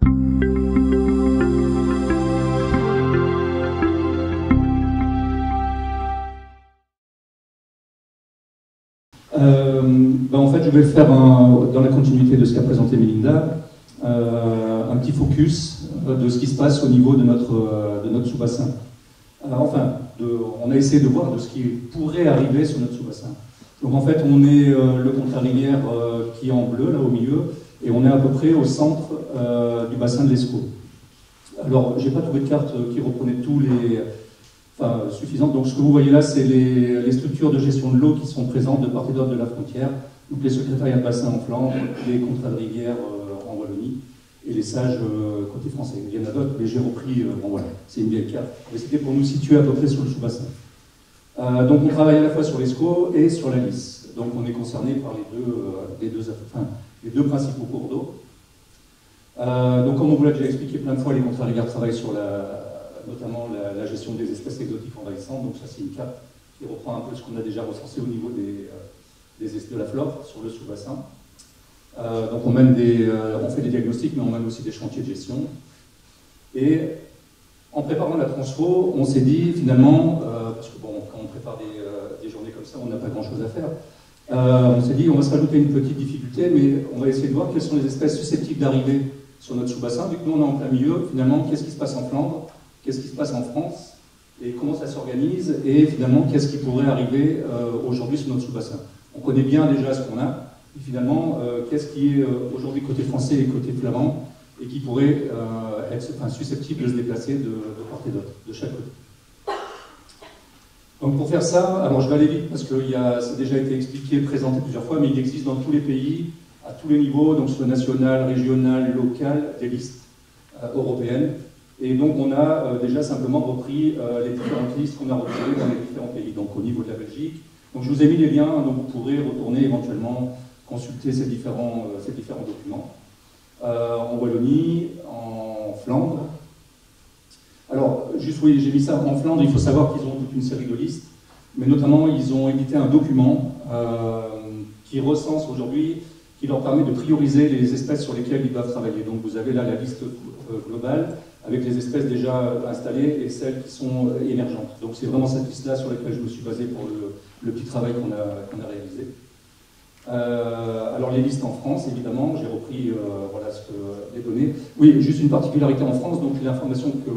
En fait, je vais faire, dans la continuité de ce qu'a présenté Melinda, un petit focus de ce qui se passe au niveau de notre sous-bassin. On a essayé de voir de ce qui pourrait arriver sur notre sous-bassin. Donc en fait, on est le Contrarivière qui est en bleu, là au milieu, et on est à peu près au centre du bassin de l'Escaut. Alors, j'ai pas trouvé de carte qui reprenait tous les... suffisante. Donc ce que vous voyez là, c'est les structures de gestion de l'eau qui sont présentes de part et d'autre de la frontière. Donc les secrétariats de bassin en Flandre, les contrats de rivière en Wallonie, et les sages côté français. Il y en a d'autres, mais j'ai repris, voilà, c'est une vieille carte. Mais c'était pour nous situer à peu près sur le sous-bassin. Donc on travaille à la fois sur l'Escaut et sur la Lys. Donc on est concerné par les deux principaux cours d'eau. Donc comme on vous l'a déjà expliqué plein de fois, les contrats de rivière travaillent sur notamment la gestion des espèces exotiques envahissantes. Donc ça c'est une carte qui reprend un peu ce qu'on a déjà recensé au niveau de la flore sur le sous-bassin. Donc on fait des diagnostics, mais on mène aussi des chantiers de gestion. Et en préparant la transfo, on s'est dit finalement, parce que bon, quand on prépare des journées comme ça, on n'a pas grand-chose à faire, on s'est dit on va se rajouter une petite difficulté, mais on va essayer de voir quelles sont les espèces susceptibles d'arriver sur notre sous-bassin. Vu que nous on est en plein milieu, finalement, qu'est-ce qui se passe en Flandre, qu'est-ce qui se passe en France, et comment ça s'organise, et finalement, qu'est-ce qui pourrait arriver aujourd'hui sur notre sous-bassin. On connaît bien déjà ce qu'on a, et finalement, qu'est-ce qui est aujourd'hui côté français et côté flamand, et qui pourrait être susceptible de se déplacer de part et d'autre, de chaque côté. Donc pour faire ça, alors je vais aller vite parce que ça a déjà été expliqué, présenté plusieurs fois, mais il existe dans tous les pays, à tous les niveaux, donc sur le national, régional, local, des listes européennes. Et donc on a déjà simplement repris les différentes listes qu'on a retrouvées dans les différents pays, donc au niveau de la Belgique. Donc je vous ai mis les liens, donc vous pourrez retourner éventuellement consulter ces différents documents. En Wallonie, en Flandre. Alors, juste oui, j'ai mis ça en Flandre, il faut savoir qu'ils ont toute une série de listes, mais notamment ils ont édité un document qui recense aujourd'hui, qui leur permet de prioriser les espèces sur lesquelles ils doivent travailler. Donc vous avez là la liste globale, avec les espèces déjà installées et celles qui sont émergentes. Donc c'est vraiment cette liste-là sur laquelle je me suis basé pour le petit travail qu'on a réalisé. Alors les listes en France, évidemment, j'ai repris voilà, les données. Oui, juste une particularité en France, donc l'information que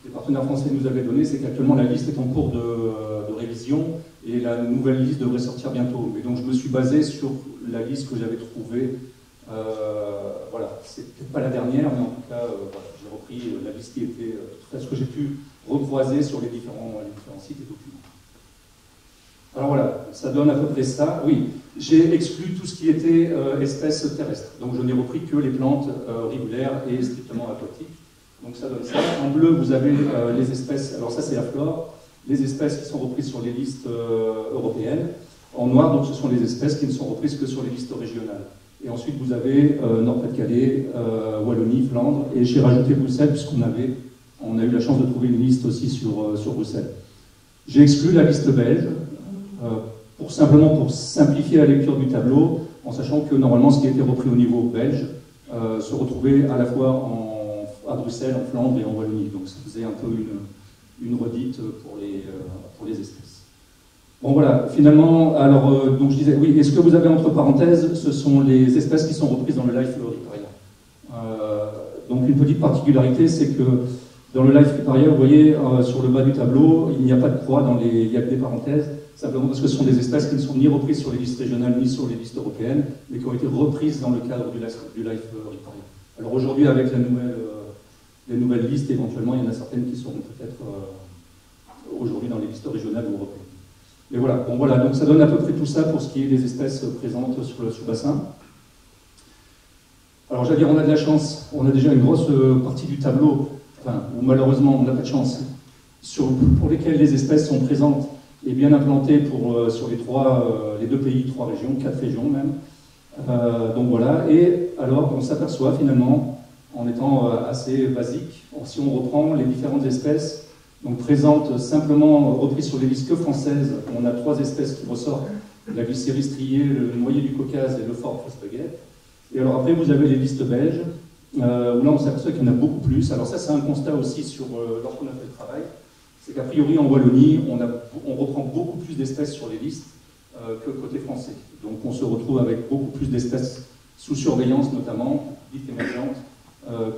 les partenaires français nous avaient donnée, c'est qu'actuellement la liste est en cours de révision et la nouvelle liste devrait sortir bientôt. Mais donc je me suis basé sur la liste que j'avais trouvée. Voilà, c'est peut-être pas la dernière, mais en tout cas, voilà, j'ai repris la liste qui était ce que j'ai pu recroiser sur les différents sites et documents. Alors voilà, ça donne à peu près ça. Oui, j'ai exclu tout ce qui était espèces terrestres. Donc je n'ai repris que les plantes rivulaires et strictement aquatiques. Donc ça donne ça. En bleu, vous avez les espèces, alors ça c'est la flore, les espèces qui sont reprises sur les listes européennes. En noir, donc ce sont les espèces qui ne sont reprises que sur les listes régionales. Et ensuite vous avez Nord-Pas-de-Calais, Wallonie, Flandre, et j'ai rajouté Bruxelles puisqu'on a eu la chance de trouver une liste aussi sur Bruxelles. J'ai exclu la liste belge, simplement pour simplifier la lecture du tableau, en sachant que normalement ce qui a été repris au niveau belge se retrouvait à la fois à Bruxelles, en Flandre et en Wallonie. Donc ça faisait un peu une redite pour les espèces. Bon voilà, finalement, alors donc je disais, oui, et ce que vous avez entre parenthèses, ce sont les espèces qui sont reprises dans le Life Riparian. Donc une petite particularité, c'est que dans le Life Riparian, vous voyez, sur le bas du tableau, il n'y a pas de croix, il y a que des parenthèses, simplement parce que ce sont des espèces qui ne sont ni reprises sur les listes régionales ni sur les listes européennes, mais qui ont été reprises dans le cadre du Life Riparian. Alors aujourd'hui, avec les nouvelles listes, éventuellement, il y en a certaines qui seront peut-être aujourd'hui dans les listes régionales ou européennes. Mais voilà, bon voilà, donc ça donne à peu près tout ça pour ce qui est des espèces présentes sur le sous-bassin. Alors j'allais dire, on a de la chance, on a déjà une grosse partie du tableau, où malheureusement on n'a pas de chance, pour lesquelles les espèces sont présentes et bien implantées sur les deux pays, 3 régions, 4 régions même. Donc voilà, et alors on s'aperçoit finalement, en étant assez basique, si on reprend les différentes espèces, donc présentes simplement reprises sur les listes que françaises, on a 3 espèces qui ressortent, la glycérie striée, le noyer du Caucase et le Ford Spaghetti. Et alors après vous avez les listes belges, où là on s'aperçoit qu'il y en a beaucoup plus. Alors ça c'est un constat aussi lorsqu'on a fait le travail, c'est qu'a priori en Wallonie, on reprend beaucoup plus d'espèces sur les listes que côté français. Donc on se retrouve avec beaucoup plus d'espèces sous surveillance notamment, dites émergentes,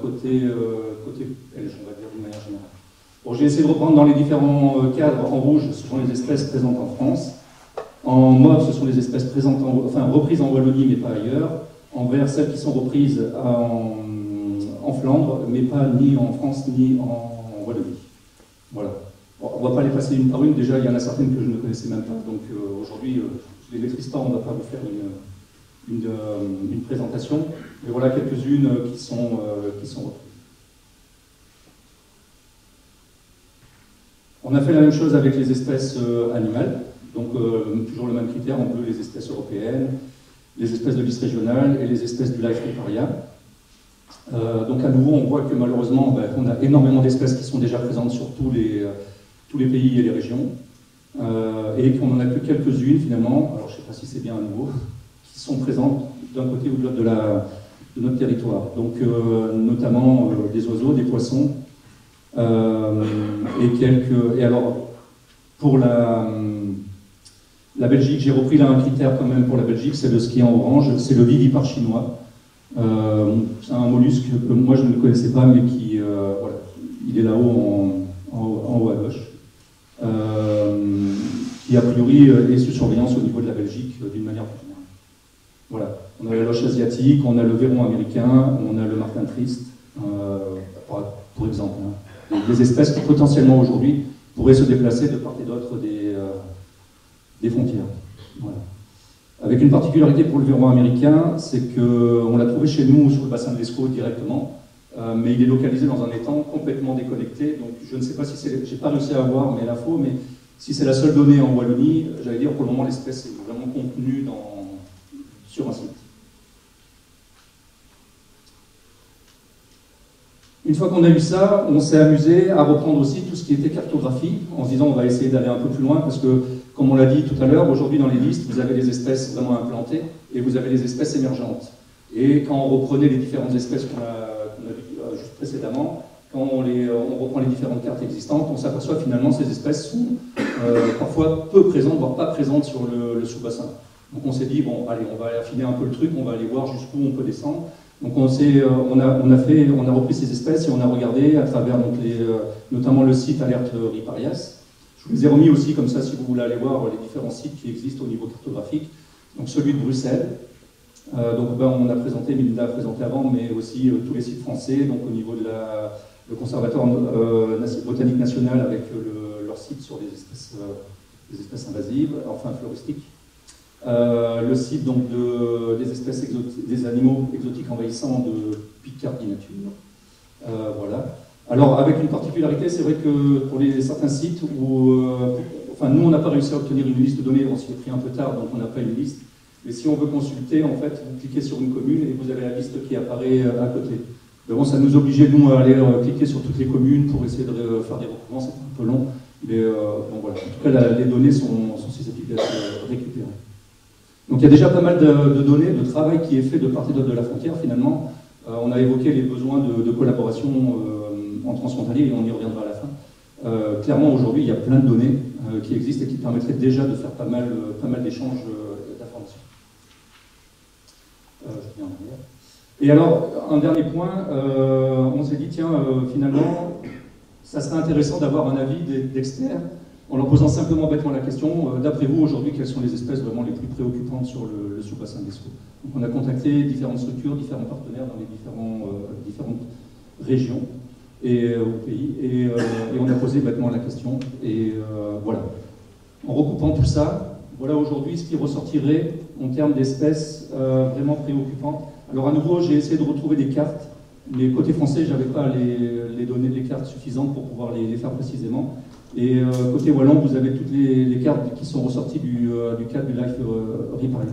côté belge, on va dire d'une manière générale. Bon, j'ai essayé de reprendre dans les différents cadres. En rouge, ce sont les espèces présentes en France. En mauve, ce sont les espèces reprises en Wallonie, mais pas ailleurs. En vert, celles qui sont reprises en Flandre, mais pas ni en France ni en Wallonie. Voilà. Bon, on ne va pas les passer une par une. Déjà, il y en a certaines que je ne connaissais même pas. Donc aujourd'hui, je ne les maîtrise pas. On ne va pas vous faire une présentation. Mais voilà quelques-unes qui sont reprises. On a fait la même chose avec les espèces animales, donc toujours le même critère, en bleu les espèces européennes, les espèces de liste régionale et les espèces du life riparia. Donc à nouveau, on voit que malheureusement, on a énormément d'espèces qui sont déjà présentes sur tous les pays et les régions, et qu'on n'en a que quelques-unes finalement, alors je ne sais pas si c'est bien à nouveau, qui sont présentes d'un côté ou de l'autre de notre territoire. Donc notamment des oiseaux, des poissons, et alors, pour la Belgique, j'ai repris là un critère quand même pour la Belgique, c'est le ski en orange, c'est le vivipare chinois. C'est un mollusque que moi je ne connaissais pas, mais qui, voilà, il est là-haut en haut à gauche, qui a priori est sous surveillance au niveau de la Belgique d'une manière plus générale. Voilà, on a la loche asiatique, on a le verron américain, on a le martin triste, pour exemple. Hein. Des espèces qui potentiellement aujourd'hui pourraient se déplacer de part et d'autre des frontières. Voilà. Avec une particularité pour le verron américain, c'est qu'on l'a trouvé chez nous sur le bassin de l'Escaut directement, mais il est localisé dans un étang complètement déconnecté. Donc je ne sais pas si c'est, j'ai pas réussi à avoir l'info, mais si c'est la seule donnée en Wallonie, j'allais dire pour le moment l'espèce est vraiment contenue sur un site. Une fois qu'on a eu ça, on s'est amusé à reprendre aussi tout ce qui était cartographie, en se disant on va essayer d'aller un peu plus loin, parce que, comme on l'a dit tout à l'heure, aujourd'hui dans les listes, vous avez les espèces vraiment implantées, et vous avez les espèces émergentes. Et quand on reprenait les différentes espèces qu'on a vues juste précédemment, quand on reprend les différentes cartes existantes, on s'aperçoit finalement que ces espèces sont parfois peu présentes, voire pas présentes sur le sous-bassin. Donc on s'est dit, bon, allez, on va affiner un peu le truc, on va aller voir jusqu'où on peut descendre. Donc on a repris ces espèces et on a regardé à travers donc notamment le site Alerte Riparias. Je vous les ai remis aussi comme ça si vous voulez aller voir les différents sites qui existent au niveau cartographique. Donc celui de Bruxelles, on a présenté, Melinda a présenté avant, mais aussi tous les sites français, donc au niveau de le Conservatoire botanique national avec leur site sur les espèces invasives, enfin floristiques. Le site donc, des espèces des animaux exotiques envahissants de Picardie Nature. Voilà. Alors, avec une particularité, c'est vrai que pour certains sites où, nous, on n'a pas réussi à obtenir une liste de données, on s'y est pris un peu tard, donc on n'a pas une liste. Mais si on veut consulter, en fait, vous cliquez sur une commune et vous avez la liste qui apparaît à côté. Mais bon, ça nous obligeait, nous, à aller cliquer sur toutes les communes pour essayer de faire des recouvrements, c'est un peu long. Mais bon, voilà. En tout cas, les données sont susceptibles d'être récupérées. Donc il y a déjà pas mal de données, de travail qui est fait de part et d'autre de la frontière finalement. On a évoqué les besoins de collaboration en transfrontalier et on y reviendra à la fin. Clairement aujourd'hui il y a plein de données qui existent et qui permettraient déjà de faire pas mal d'échanges d'informations. Et alors un dernier point, on s'est dit tiens finalement ça serait intéressant d'avoir un avis d'experts en leur posant simplement bêtement la question, d'après vous, aujourd'hui, quelles sont les espèces vraiment les plus préoccupantes sur le sous-bassin de l'Escaut? Donc on a contacté différentes structures, différents partenaires dans les différentes régions et au pays, et on a posé bêtement la question, et voilà. En recoupant tout ça, voilà aujourd'hui ce qui ressortirait en termes d'espèces vraiment préoccupantes. Alors à nouveau, j'ai essayé de retrouver des cartes, mais côté français, je n'avais pas les données des cartes suffisantes pour pouvoir les faire précisément. Et côté wallon, vous avez toutes les cartes qui sont ressorties du Cap du Life Riparia.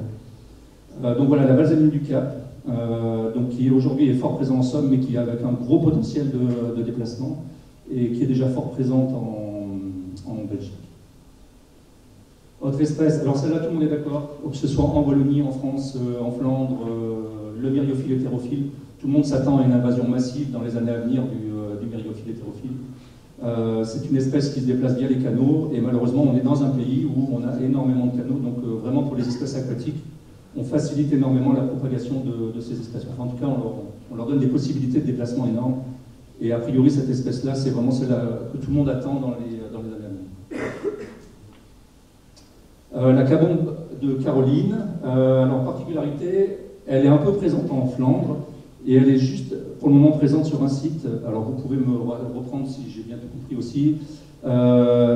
Donc voilà, la balsamine du Cap, donc qui aujourd'hui est fort présent en Somme, mais qui est avec un gros potentiel de déplacement, et qui est déjà fort présente en Belgique. Autre espèce, alors celle-là tout le monde est d'accord, que ce soit en Wallonie, en France, en Flandre, le myriophile hétérophile, tout le monde s'attend à une invasion massive dans les années à venir du myriophile hétérophile. C'est une espèce qui se déplace via les canaux, et malheureusement, on est dans un pays où on a énormément de canaux, donc vraiment pour les espèces aquatiques, on facilite énormément la propagation de ces espèces. Enfin, en tout cas, on leur donne des possibilités de déplacement énormes. Et a priori, cette espèce-là, c'est vraiment celle que tout le monde attend dans les années à venir. La cabombe de Caroline, alors particularité, elle est un peu présente en Flandre, et elle est juste, pour le moment, présente sur un site. Alors vous pouvez me reprendre si j'ai bien tout compris aussi.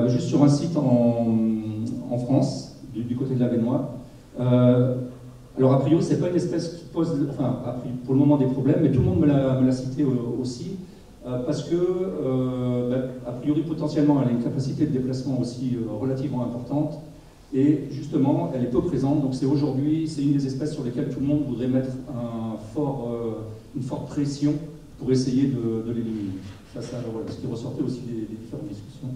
Juste sur un site en France, du côté de l'Avesnois. Alors a priori, c'est pas une espèce qui pose, enfin, pour le moment des problèmes, mais tout le monde me l'a cité aussi, parce que, a priori, potentiellement, elle a une capacité de déplacement aussi relativement importante, et justement, elle est peu présente, donc c'est aujourd'hui, c'est une des espèces sur lesquelles tout le monde voudrait mettre une forte pression pour essayer de l'éliminer. Ça, voilà, ce qui ressortait aussi des différentes discussions.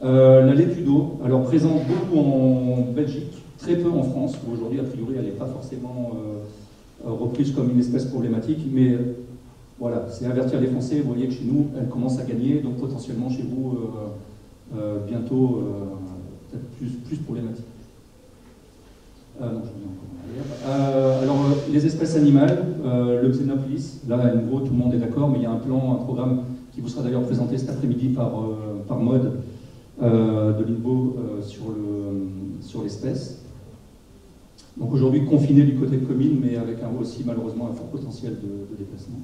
La laitue d'eau, alors présente beaucoup en Belgique, très peu en France, où aujourd'hui, a priori, elle n'est pas forcément reprise comme une espèce problématique, mais voilà, c'est avertir les Français, vous voyez que chez nous, elle commence à gagner, donc potentiellement chez vous, bientôt, peut-être plus problématique. Non, je reviens encore en arrière. Alors, les espèces animales, le Xenoplis, là, à nouveau, tout le monde est d'accord, mais il y a un programme qui vous sera d'ailleurs présenté cet après-midi par Maud de l'INBO sur l'espèce. Donc aujourd'hui confiné du côté de Comines, mais avec aussi malheureusement un fort potentiel de déplacement.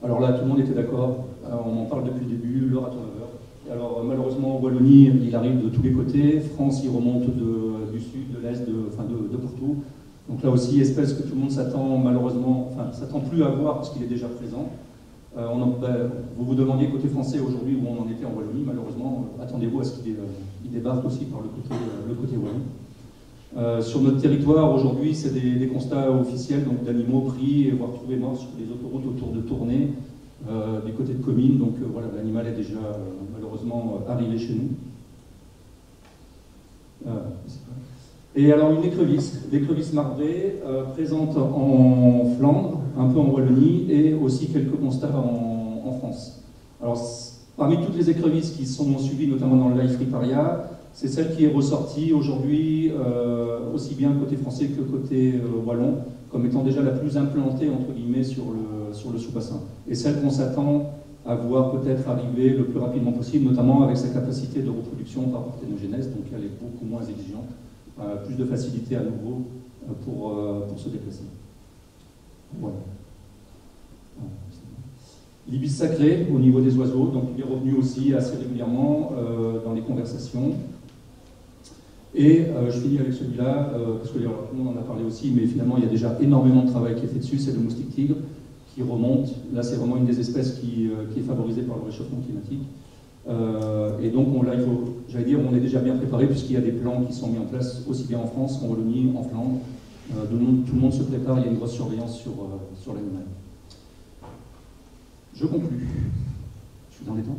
Alors là, tout le monde était d'accord, on en parle depuis le début, le raton laveur. Alors malheureusement, en Wallonie, il arrive de tous les côtés, France, il remonte du sud, de l'est, de partout. Donc là aussi, espèce que tout le monde s'attend malheureusement, enfin, s'attend plus à voir parce qu'il est déjà présent. Vous vous demandiez côté français aujourd'hui où on en était en Wallonie, malheureusement, attendez-vous à ce qu'il débarque aussi par le côté wallon. Sur notre territoire, aujourd'hui, c'est des constats officiels d'animaux pris et voire trouvés morts sur les autoroutes autour de Tournai, du côté de Comines. Donc voilà, l'animal est déjà malheureusement arrivé chez nous. Et alors une écrevisse, l'écrevisse marbrée, présente en Flandre, un peu en Wallonie, et aussi quelques constats en France. Alors parmi toutes les écrevisses qui sont suivies, notamment dans le Life Riparia, c'est celle qui est ressortie aujourd'hui, aussi bien côté français que côté wallon, comme étant déjà la plus implantée, entre guillemets, sur le sous-bassin. Et celle qu'on s'attend à voir peut-être arriver le plus rapidement possible, notamment avec sa capacité de reproduction par parthénogenèse, donc elle est beaucoup moins exigeante, plus de facilité à nouveau pour se déplacer. Voilà. L'ibis sacré au niveau des oiseaux, donc il est revenu aussi assez régulièrement dans les conversations. Et je finis avec celui-là, parce que tout le monde en a parlé aussi, mais finalement il y a déjà énormément de travail qui est fait dessus, c'est le moustique tigre, qui remonte. Là c'est vraiment une des espèces qui est favorisée par le réchauffement climatique. Et donc là, j'allais dire, on est déjà bien préparé puisqu'il y a des plans qui sont mis en place aussi bien en France qu'en Wallonie, en Flandre. Tout le monde se prépare, il y a une grosse surveillance sur l'animal. Je conclus. Je suis dans les temps.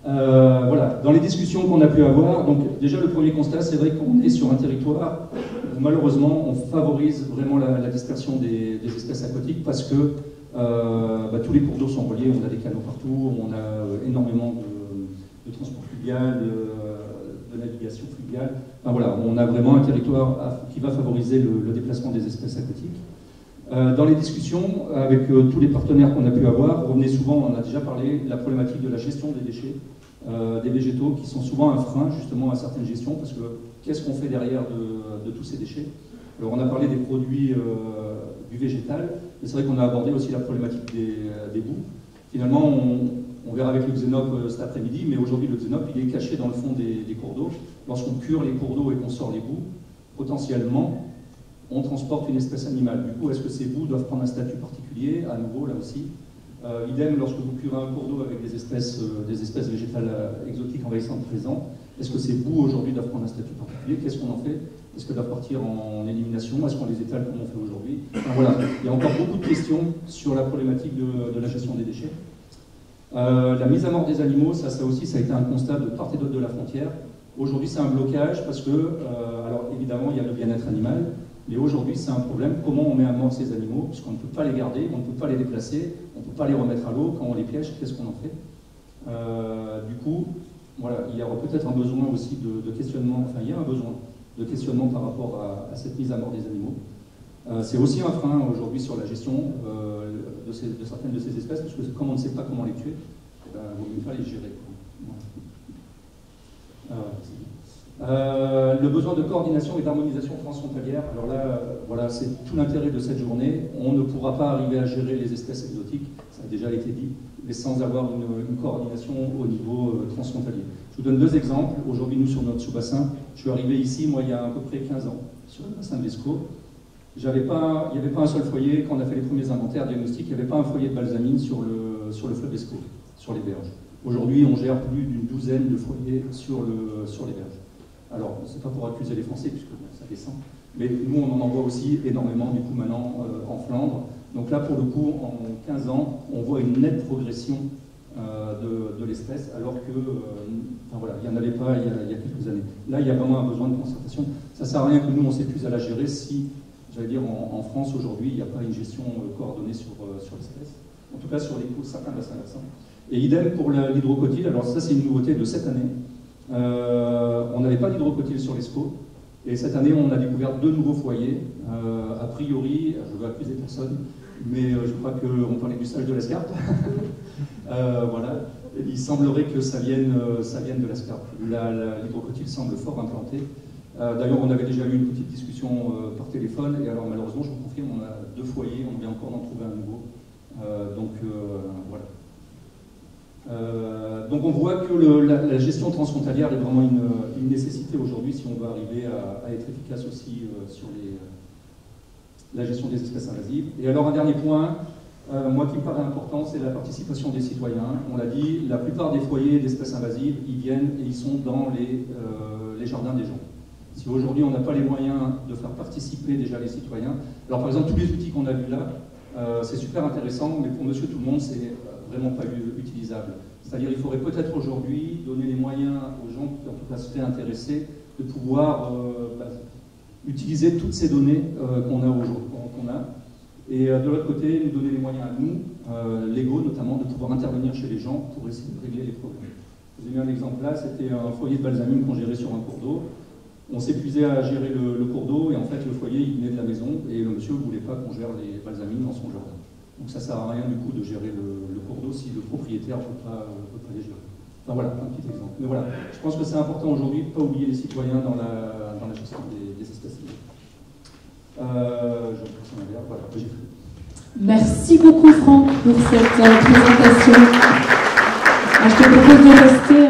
Voilà, dans les discussions qu'on a pu avoir, donc déjà le premier constat, c'est vrai qu'on est sur un territoire où malheureusement on favorise vraiment la dispersion des espèces aquatiques parce que tous les cours d'eau sont reliés, on a des canaux partout, on a énormément de transport fluvial, de navigation fluviale. Enfin, voilà, on a vraiment un territoire qui va favoriser le déplacement des espèces aquatiques. Dans les discussions avec tous les partenaires qu'on a pu avoir, revenait souvent, on en a déjà parlé, de la problématique de la gestion des déchets, des végétaux, qui sont souvent un frein justement à certaines gestions, parce que qu'est-ce qu'on fait derrière de tous ces déchets? Alors on a parlé des produits du végétal, mais c'est vrai qu'on a abordé aussi la problématique des boues. Finalement, on verra avec le xénope cet après-midi, mais aujourd'hui le xénope il est caché dans le fond des cours d'eau. Lorsqu'on cure les cours d'eau et qu'on sort les boues, potentiellement, on transporte une espèce animale. Du coup, est-ce que ces boues doivent prendre un statut particulier? À nouveau, là aussi. Idem, lorsque vous curez un cours d'eau avec des espèces végétales exotiques envahissantes présentes, est-ce que ces boues aujourd'hui doivent prendre un statut particulier? Qu'est-ce qu'on en fait? Est-ce qu'elles doivent partir en élimination? Est-ce qu'on les étale comme on fait aujourd'hui? Enfin, voilà, il y a encore beaucoup de questions sur la problématique de la gestion des déchets. La mise à mort des animaux, ça aussi, ça a été un constat de part et d'autre de la frontière. Aujourd'hui, c'est un blocage parce que, alors évidemment, il y a le bien-être animal, Mais aujourd'hui, c'est un problème. Comment on met à mort ces animaux, puisqu'on ne peut pas les garder, on ne peut pas les déplacer, on ne peut pas les remettre à l'eau. Quand on les piège, qu'est-ce qu'on en fait? Du coup, voilà, il y aura peut-être un besoin aussi de questionnement, enfin il y a un besoin de questionnement par rapport à cette mise à mort des animaux. C'est aussi un frein aujourd'hui sur la gestion de certaines de ces espèces, parce que comme on ne sait pas comment les tuer, il vaut mieux pas les gérer. Le besoin de coordination et d'harmonisation transfrontalière, alors là, voilà, c'est tout l'intérêt de cette journée. On ne pourra pas arriver à gérer les espèces exotiques, ça a déjà été dit, mais sans avoir une coordination au niveau transfrontalier. Je vous donne deux exemples. Aujourd'hui, nous, sur notre sous-bassin, je suis arrivé ici, moi, il y a à peu près 15 ans, sur le bassin de l'Escaut. Il n'y avait pas un seul foyer, quand on a fait les premiers inventaires diagnostiques, il n'y avait pas un foyer de balsamine sur le fleuve Escaut, sur les berges. Aujourd'hui, on gère plus d'une douzaine de foyers sur les berges. Alors, ce n'est pas pour accuser les Français, puisque ça descend, mais nous, on en envoie aussi énormément, du coup, maintenant, en Flandre. Donc là, pour le coup, en 15 ans, on voit une nette progression de l'espèce, alors que, enfin, voilà, il n'y en avait pas il y a quelques années. Là, il y a vraiment un besoin de concertation. Ça ne sert à rien que nous, on s'épuise à la gérer si, j'allais dire, en France, aujourd'hui, il n'y a pas une gestion coordonnée sur l'espèce. En tout cas, sur certains bassins versants. Et idem pour l'hydrocotyle. Alors ça, c'est une nouveauté de cette année. On n'avait pas d'hydrocotyle sur l'Escaut. Et cette année, on a découvert 2 nouveaux foyers. A priori, je ne veux accuser personne, mais je crois qu'on parlait du sage de l'escarpe. Voilà. Il semblerait que ça vienne de l'escarpe. L'hydrocotyle semble fort implanté. D'ailleurs, on avait déjà eu une petite discussion par téléphone, et alors malheureusement, je vous confirme, on a 2 foyers, on vient encore d'en trouver un nouveau. Voilà. Donc on voit que la gestion transfrontalière est vraiment une nécessité aujourd'hui si on veut arriver à être efficace aussi sur la gestion des espèces invasives. Et alors un dernier point, moi qui me paraît important, c'est la participation des citoyens. On l'a dit, la plupart des foyers d'espèces invasives, ils viennent et ils sont dans les jardins des gens. Si aujourd'hui on n'a pas les moyens de faire participer déjà les citoyens, alors par exemple tous les outils qu'on a vus là, c'est super intéressant, mais pour monsieur tout le monde, c'est vraiment pas utilisable. C'est-à-dire qu'il faudrait peut-être aujourd'hui donner les moyens aux gens qui en tout cas seraient intéressés de pouvoir utiliser toutes ces données qu'on a aujourd'hui, et de l'autre côté, nous donner les moyens à nous, légaux notamment, de pouvoir intervenir chez les gens pour essayer de régler les problèmes. Je vous ai mis un exemple là, c'était un foyer de balsamine qu'on gérait sur un cours d'eau. On s'épuisait à gérer le cours d'eau, et en fait le foyer il venait de la maison, et le monsieur ne voulait pas qu'on gère les balsamines dans son jardin. Donc ça ne sert à rien du coup de gérer le cours d'eau si le propriétaire ne peut pas les gérer. Enfin voilà, un petit exemple. Mais voilà, je pense que c'est important aujourd'hui de ne pas oublier les citoyens dans la gestion des espèces. Voilà, j'ai fait. Merci beaucoup Franck pour cette présentation. Je te propose de rester